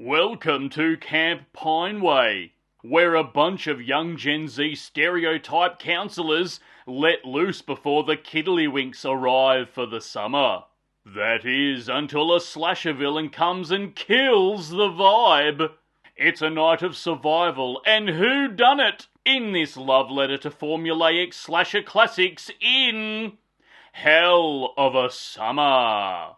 Welcome to Camp Pineway, where a bunch of young Gen Z stereotype counsellors let loose before the kiddlywinks arrive for the summer. That is, until a slasher villain comes and kills the vibe. It's a night of survival and whodunit in this love letter to formulaic slasher classics in Hell of a Summer.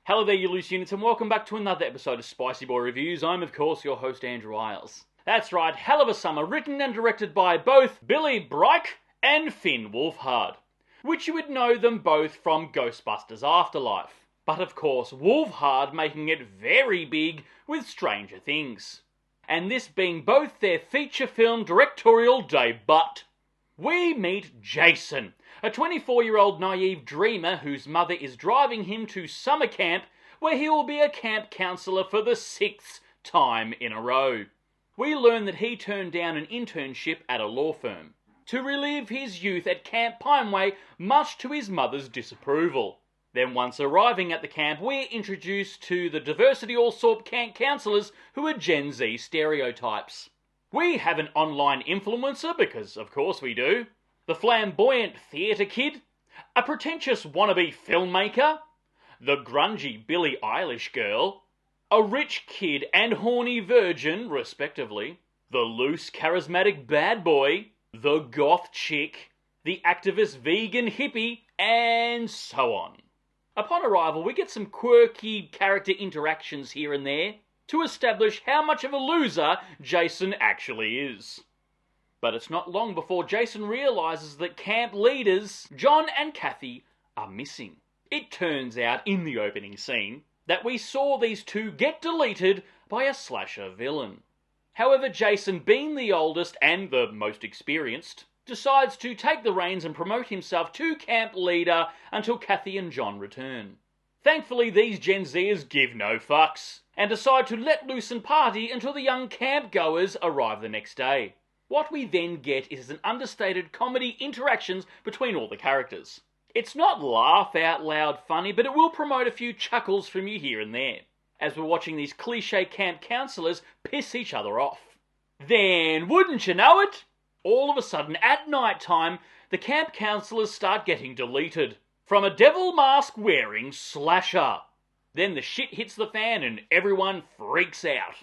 Hello there, you loose units, and welcome back to another episode of Spicy Boy Reviews. I'm, of course, your host, Andrew Iles. That's right, Hell of a Summer, written and directed by both Billy Bryke and Finn Wolfhard, which you would know them both from Ghostbusters Afterlife. But of course, Wolfhard making it very big with Stranger Things. And this being both their feature film directorial debut. We meet Jason, a 24-year-old naive dreamer whose mother is driving him to summer camp where he will be a camp counselor for the 6th time in a row. We learn that he turned down an internship at a law firm to relive his youth at Camp Pineway, much to his mother's disapproval. Then once arriving at the camp, we're introduced to the diversity all-sort camp counselors who are Gen Z stereotypes. We have an online influencer, because of course we do, the flamboyant theatre kid, a pretentious wannabe filmmaker, the grungy Billie Eilish girl, a rich kid and horny virgin, respectively, the loose charismatic bad boy, the goth chick, the activist vegan hippie, and so on. Upon arrival, we get some quirky character interactions here and there to establish how much of a loser Jason actually is. But it's not long before Jason realises that camp leaders, John and Kathy, are missing. It turns out in the opening scene that we saw these two get deleted by a slasher villain. However, Jason, being the oldest and the most experienced, decides to take the reins and promote himself to camp leader until Kathy and John return. Thankfully, these Gen Zers give no fucks and decide to let loose and party until the young campgoers arrive the next day. What we then get is an understated comedy interactions between all the characters. It's not laugh out loud funny, but it will promote a few chuckles from you here and there, as we're watching these cliche camp counselors piss each other off. Then, wouldn't you know it, all of a sudden at night time, the camp counselors start getting deleted from a devil mask wearing slasher. Then the shit hits the fan and everyone freaks out.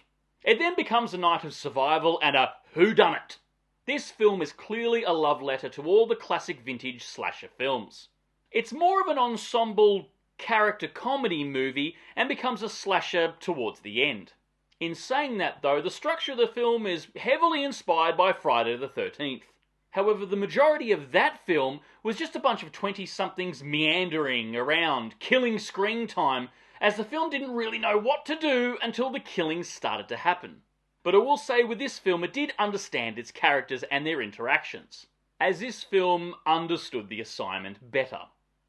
It then becomes a night of survival and a whodunit. This film is clearly a love letter to all the classic vintage slasher films. It's more of an ensemble character comedy movie and becomes a slasher towards the end. In saying that though, the structure of the film is heavily inspired by Friday the 13th. However, the majority of that film was just a bunch of 20-somethings meandering around, killing screen time, as the film didn't really know what to do until the killings started to happen. But I will say with this film, it did understand its characters and their interactions, as this film understood the assignment better.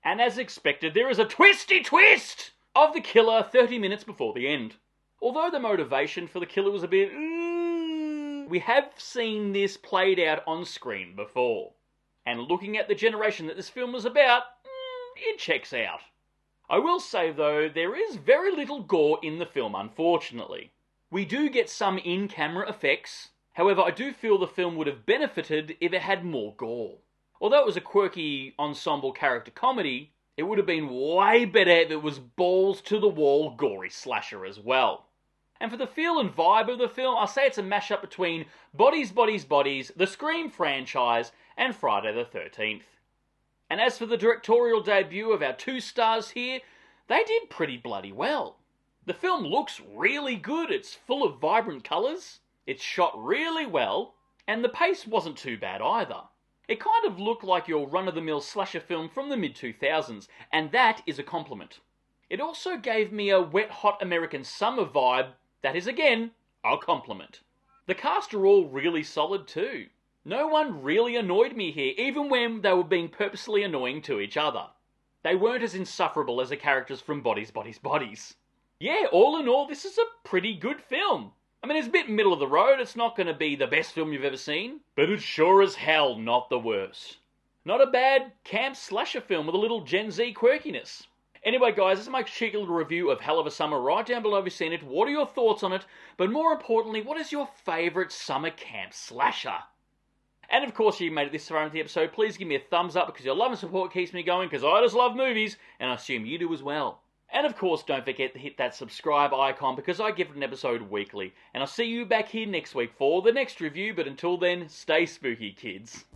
And as expected, there is a twisty twist of the killer 30 minutes before the end. Although the motivation for the killer was a bit, we have seen this played out on screen before. And looking at the generation that this film was about, it checks out. I will say though, there is very little gore in the film, unfortunately. We do get some in-camera effects, however I do feel the film would have benefited if it had more gore. Although it was a quirky ensemble character comedy, it would have been way better if it was balls-to-the-wall gory slasher as well. And for the feel and vibe of the film, I'll say it's a mashup between Bodies, Bodies, Bodies, the Scream franchise, and Friday the 13th. And as for the directorial debut of our two stars here, they did pretty bloody well. The film looks really good, it's full of vibrant colours, it's shot really well, and the pace wasn't too bad either. It kind of looked like your run-of-the-mill slasher film from the mid-2000s, and that is a compliment. It also gave me a wet hot American summer vibe. That is, again, a compliment. The cast are all really solid too. No one really annoyed me here, even when they were being purposely annoying to each other. They weren't as insufferable as the characters from Bodies, Bodies, Bodies. Yeah, all in all, this is a pretty good film. I mean, it's a bit middle of the road, it's not going to be the best film you've ever seen, but it's sure as hell not the worst. Not a bad camp slasher film with a little Gen Z quirkiness. Anyway, guys, this is my cheeky little review of Hell of a Summer. Right down below if you've seen it. What are your thoughts on it? But more importantly, what is your favourite summer camp slasher? And of course, if you made it this far into the episode, please give me a thumbs up because your love and support keeps me going, because I just love movies, and I assume you do as well. And of course, don't forget to hit that subscribe icon because I give it an episode weekly. And I'll see you back here next week for the next review, but until then, stay spooky, kids.